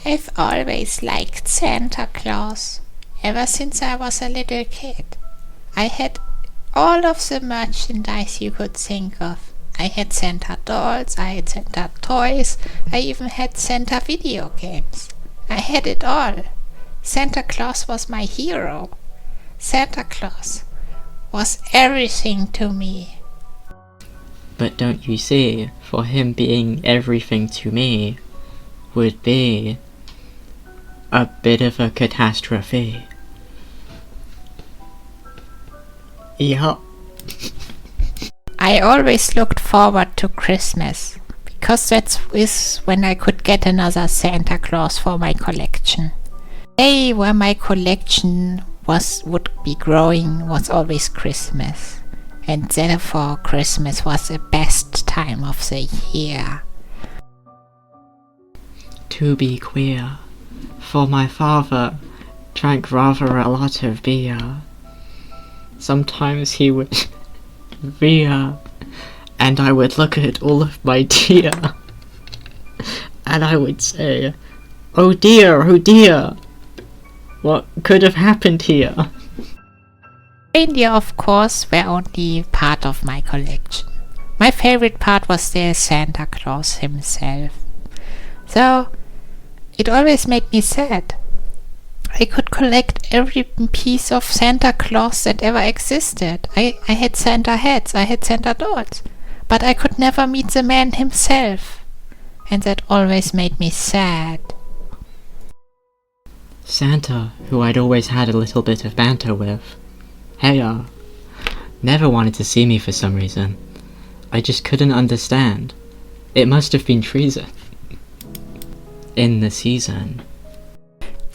I've always liked Santa Claus, ever since I was a little kid. I had all of the merchandise you could think of. I had Santa dolls, I had Santa toys, I even had Santa video games. I had it all. Santa Claus was my hero. Santa Claus was everything to me. But don't you see, for him being everything to me would be a bit of a catastrophe. Yup. I always looked forward to Christmas, because that is when I could get another Santa Claus for my collection. The day where my collection would be growing was always Christmas, and therefore Christmas was the best time of the year. To be queer, for my father drank rather a lot of beer. Sometimes he would veer, and I would look at all of my deer, and I would say, oh dear, what could have happened here? Reindeer, of course, were only part of my collection. My favorite part was the Santa Claus himself. So, it always made me sad. I could collect every piece of Santa Claus that ever existed. I had Santa hats, I had Santa dolls, but I could never meet the man himself. And that always made me sad. Santa, who I'd always had a little bit of banter with, never wanted to see me for some reason. I just couldn't understand. It must have been treason. In the season.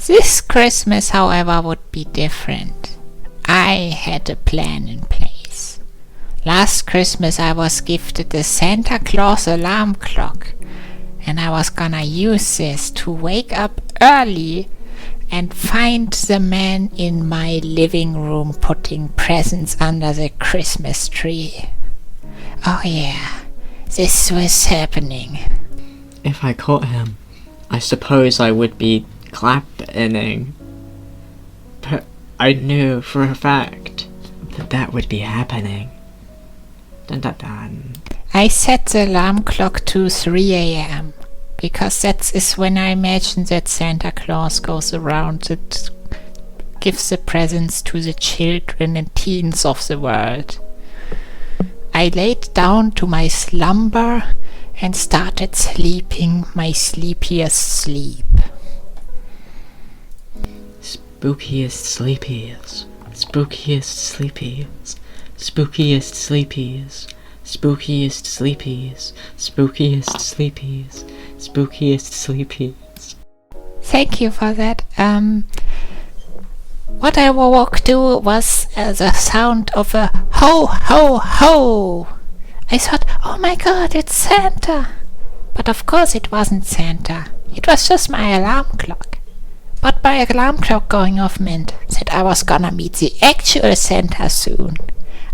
This Christmas, however, would be different. I had a plan in place. Last Christmas I was gifted the Santa Claus alarm clock, and I was gonna use this to wake up early and find the man in my living room putting presents under the Christmas tree. Oh yeah, this was happening. If I caught him, I suppose I would be clapping. But I knew for a fact that that would be happening. Dun dun dun. I set the alarm clock to 3 a.m. because that is when I imagine that Santa Claus goes around and gives the presents to the children and teens of the world. I laid down to my slumber and started sleeping my sleepiest sleep. Spookiest sleepies, spookiest sleepies, spookiest sleepies, spookiest sleepies, spookiest sleepies, spookiest sleepies. Thank you for that. What I woke to was the sound of a ho ho ho. I thought, oh my god, it's Santa. But of course it wasn't Santa. It was just my alarm clock. But my alarm clock going off meant that I was gonna meet the actual Santa soon.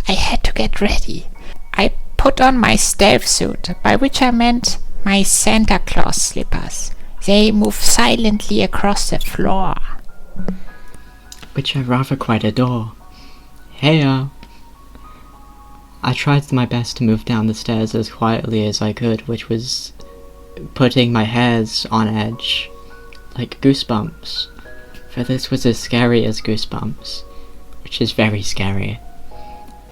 I had to get ready. I put on my stealth suit, by which I meant my Santa Claus slippers. They move silently across the floor. Which I rather quite adore. Heya! I tried my best to move down the stairs as quietly as I could, which was putting my hairs on edge, like Goosebumps. For this was as scary as Goosebumps, which is very scary.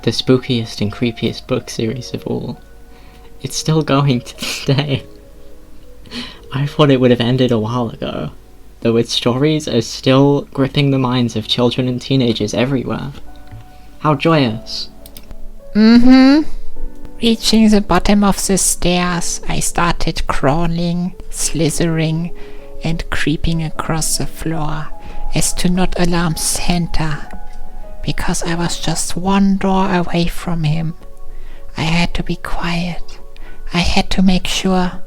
The spookiest and creepiest book series of all. It's still going to this day. I thought it would have ended a while ago, though its stories are still gripping the minds of children and teenagers everywhere. How joyous! Reaching the bottom of the stairs, I started crawling, slithering, and creeping across the floor, as to not alarm Santa, because I was just one door away from him. I had to be quiet. I had to make sure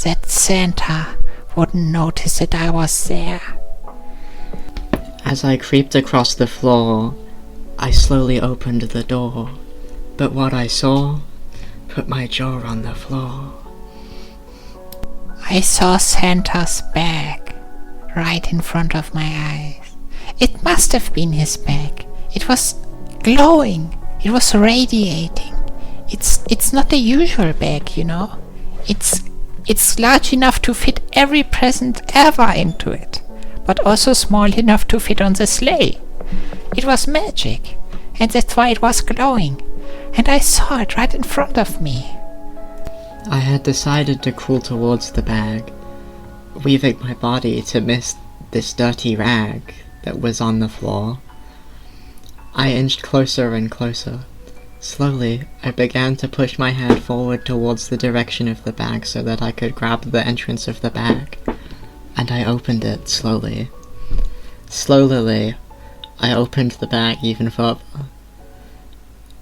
that Santa wouldn't notice that I was there. As I creeped across the floor, I slowly opened the door, but what I saw put my jaw on the floor. I saw Santa's bag. right in front of my eyes. It must have been his bag. It was glowing. It was radiating. It's not the usual bag, you know. It's large enough to fit every present ever into it, but also small enough to fit on the sleigh. It was magic, and that's why it was glowing, and I saw it right in front of me. I had decided to crawl towards the bag, weaving my body to miss this dirty rag that was on the floor. I inched closer and closer. Slowly, I began to push my hand forward towards the direction of the bag so that I could grab the entrance of the bag, and I opened it slowly. Slowly, I opened the bag even further.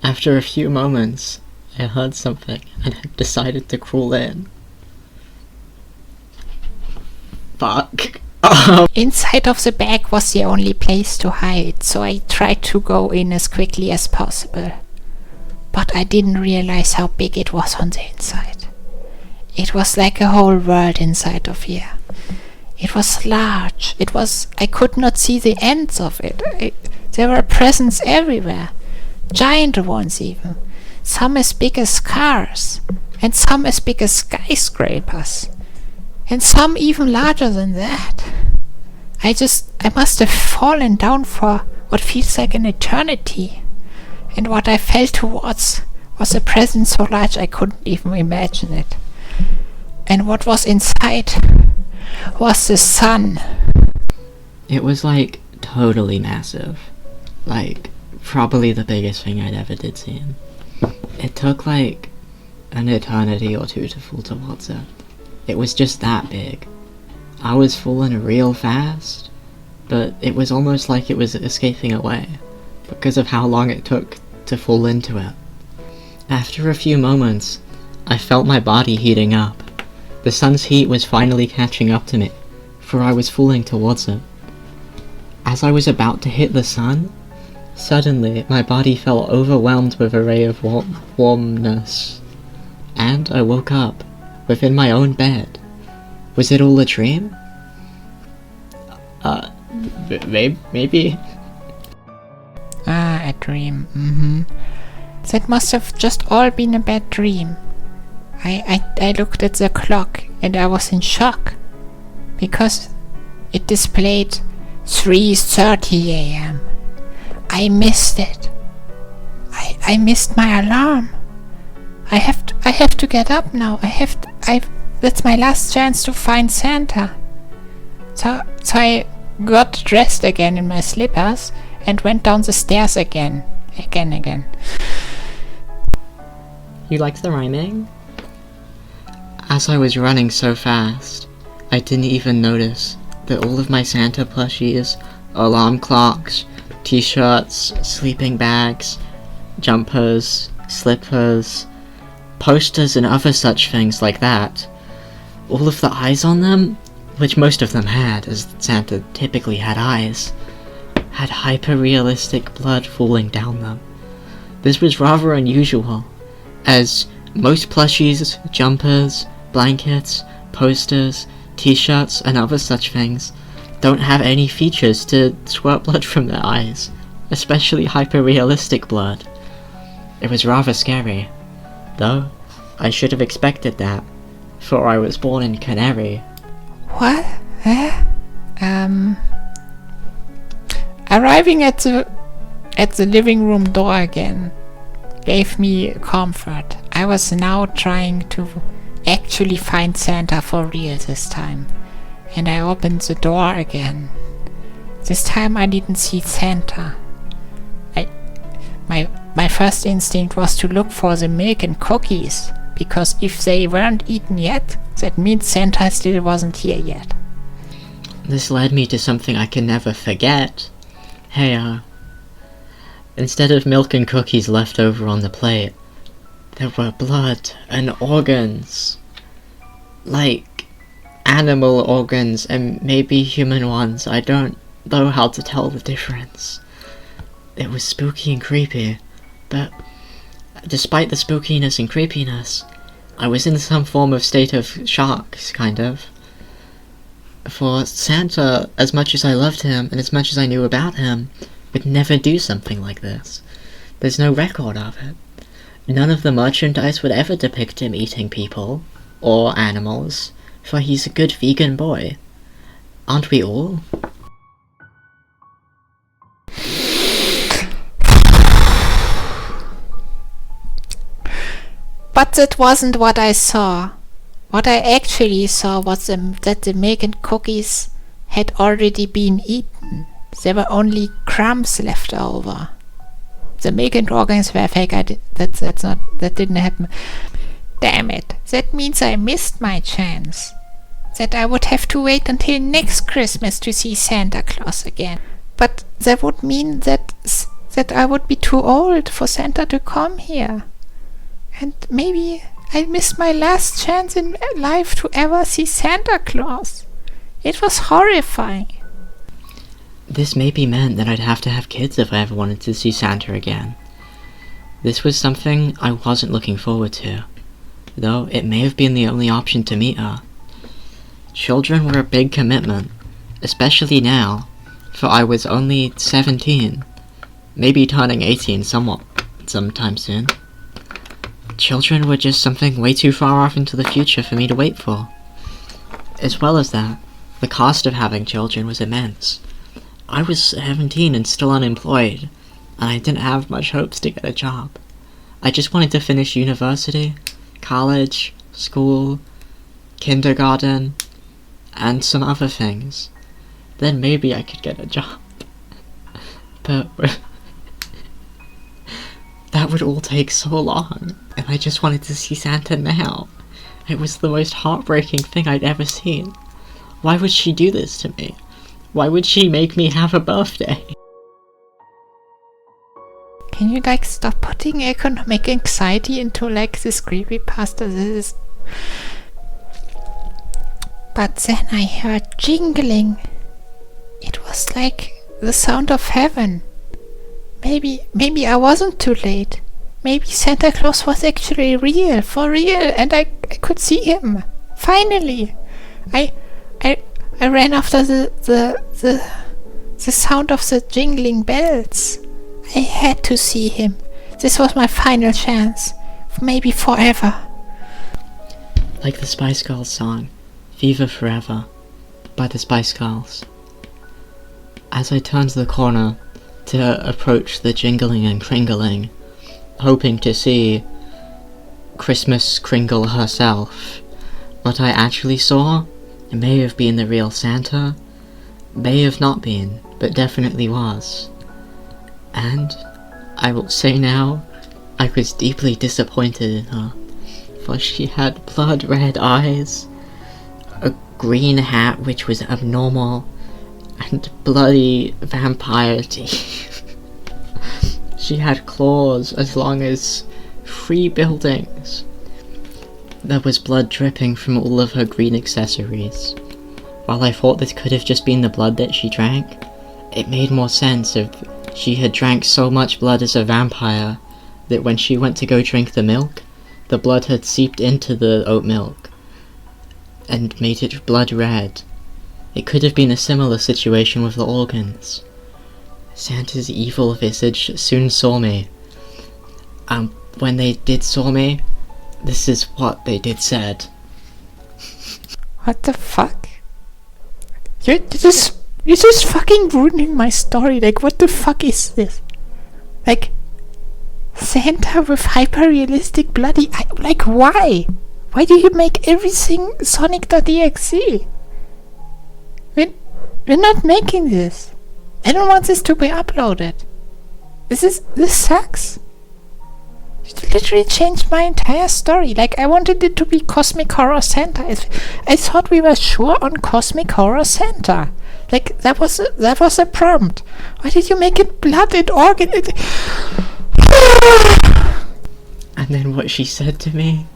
After a few moments, I heard something and I decided to crawl in. Fuck. Inside of the bag was the only place to hide, so I tried to go in as quickly as possible. But I didn't realize how big it was on the inside. It was like a whole world inside of here. It was large. I could not see the ends of it. There were presents everywhere. Giant ones even. Some as big as cars. And some as big as skyscrapers. And some even larger than that. I must have fallen down for what feels like an eternity. And what I fell towards was a present so large I couldn't even imagine it. And what was inside was the sun. It was like totally massive. Like probably the biggest thing I'd ever did see. It took like an eternity or two to fall towards it. It was just that big. I was falling real fast, but it was almost like it was escaping away because of how long it took to fall into it. After a few moments, I felt my body heating up. The sun's heat was finally catching up to me, for I was falling towards it. As I was about to hit the sun, suddenly my body felt overwhelmed with a ray of warmness, and I woke up within my own bed. Was it all a dream? Maybe? Ah, a dream, That must have just all been a bad dream. I looked at the clock and I was in shock, because it displayed 3:30 a.m. I missed it. I missed my alarm. I have to get up now. That's my last chance to find Santa. So I got dressed again in my slippers and went down the stairs again. You like the rhyming? As I was running so fast, I didn't even notice that all of my Santa plushies, alarm clocks, t-shirts, sleeping bags, jumpers, slippers, posters and other such things like that, all of the eyes on them, which most of them had, as Santa typically had eyes, had hyper-realistic blood falling down them. This was rather unusual, as most plushies, jumpers, blankets, posters, t-shirts, and other such things don't have any features to squirt blood from their eyes, especially hyper-realistic blood. It was rather scary, though I should have expected that, for I was born in Canary. What? Arriving at the living room door again gave me comfort. I was now trying to actually find Santa for real this time, and I opened the door again. This time I didn't see Santa. My first instinct was to look for the milk and cookies, because if they weren't eaten yet, that means Santa still wasn't here yet. This led me to something I can never forget. Hey, instead of milk and cookies left over on the plate, there were blood and organs. Like, animal organs and maybe human ones. I don't know how to tell the difference. It was spooky and creepy, but despite the spookiness and creepiness, I was in some form of state of shock, kind of. For Santa, as much as I loved him and as much as I knew about him, would never do something like this. There's no record of it. None of the merchandise would ever depict him eating people, or animals, for he's a good vegan boy. Aren't we all? But that wasn't what I saw. What I actually saw was that the milk and cookies had already been eaten. There were only crumbs left over. The milk and organs were fake. That didn't happen. Damn it. That means I missed my chance. That I would have to wait until next Christmas to see Santa Claus again. But that would mean that I would be too old for Santa to come here. And maybe I missed my last chance in life to ever see Santa Claus. It was horrifying. This maybe meant that I'd have to have kids if I ever wanted to see Santa again. This was something I wasn't looking forward to, though it may have been the only option to meet her. Children were a big commitment, especially now, for I was only 17, maybe turning 18 sometime soon. Children were just something way too far off into the future for me to wait for. As well as that, the cost of having children was immense. I was 17 and still unemployed, and I didn't have much hopes to get a job. I just wanted to finish university, college, school, kindergarten, and some other things. Then maybe I could get a job. But that would all take so long, and I just wanted to see Santa now. It was the most heartbreaking thing I'd ever seen. Why would she do this to me? Why would she make me have a birthday? Can you stop putting economic anxiety into this creepypasta? But then I heard jingling. It was like the sound of heaven. Maybe I wasn't too late. Maybe Santa Claus was actually real, for real, and I could see him. Finally! I ran after the sound of the jingling bells. I had to see him. This was my final chance. Maybe forever. Like the Spice Girls song, Viva Forever, by the Spice Girls. As I turned the corner to approach the jingling and kringling, hoping to see Christmas Kringle herself, what I actually saw may have been the real Santa, may have not been, but definitely was. And I will say now, I was deeply disappointed in her, for she had blood-red eyes, a green hat which was abnormal, and bloody vampire teeth. She had claws as long as 3 buildings. There was blood dripping from all of her green accessories. While I thought this could have just been the blood that she drank, it made more sense if she had drank so much blood as a vampire that when she went to go drink the milk, the blood had seeped into the oat milk and made it blood red. It could have been a similar situation with the organs. Santa's evil visage soon saw me. When they did saw me, this is what they did said. What the fuck? You're just fucking ruining my story. What the fuck is this? Santa with hyper-realistic bloody eye. Why? Why do you make everything Sonic.exe? We're not making this. I don't want this to be uploaded. This sucks. You literally changed my entire story. I wanted it to be Cosmic Horror Santa. I thought we were sure on Cosmic Horror Santa. That was a prompt. Why did you make it blood and organ? And then what she said to me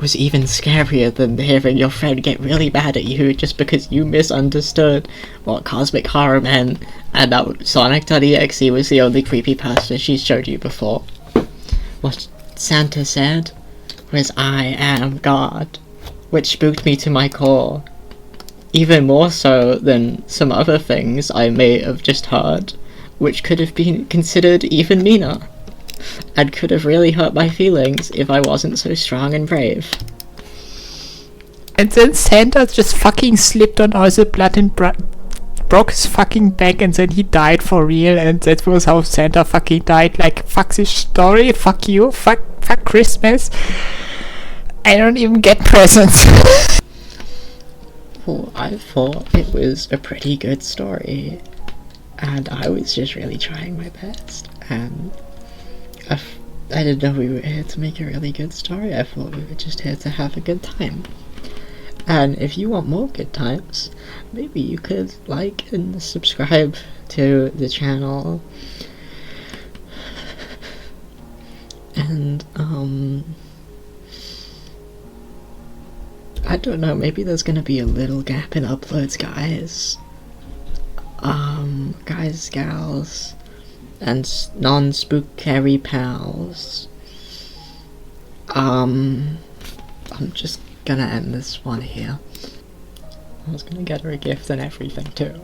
was even scarier than hearing your friend get really mad at you just because you misunderstood what Cosmic Horror meant and that Sonic.exe was the only creepypasta she's showed you before. What Santa said was, "I am God," which spooked me to my core. Even more so than some other things I may have just heard, which could have been considered even meaner, and could have really hurt my feelings if I wasn't so strong and brave. And then Santa just fucking slipped on all the blood and broke his fucking back, and then he died for real, and that was how Santa fucking died. Like, fuck this story, fuck you, fuck Christmas. I don't even get presents. Well, I thought it was a pretty good story, and I was just really trying my best, and I didn't know we were here to make a really good story. I thought we were just here to have a good time. And if you want more good times, maybe you could like and subscribe to the channel. And, I don't know, maybe there's gonna be a little gap in uploads, guys. Guys, gals, and non-spooky pals. I'm just gonna end this one here. I was gonna get her a gift and everything too.